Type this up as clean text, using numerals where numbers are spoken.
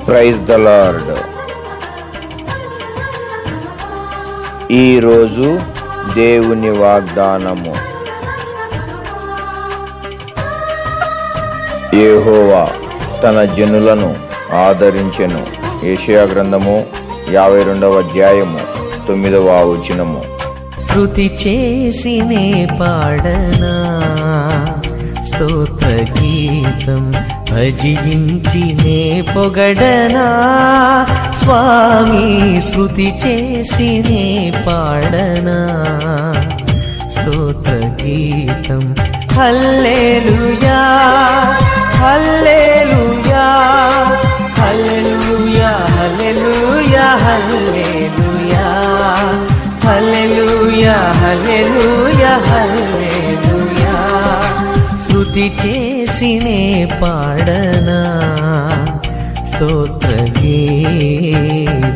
Praise the lord. ఈరోజు దేవుని వాగ్దానము. యెహోవా తన జనులను ఆదరించెను. యెషయా గ్రంథము 52వ అధ్యాయము 9వ వచనము. స్తుతి చేసినే పాడనా స్తోత్ర గీతం, భజించినే పొగడనా స్వామి. స్తుతి చేసినే పాడనా స్తోత్ర గీతం. హల్లెలూయా హల్లెలూయా హల్లెలూయా హల్లెలూయా హల్లెలూయా హల్లెలూయా హల్లెలూయా హల్లెలూయా. స్తుతి చేసినే పాడనా స్తోత్ర గీతం.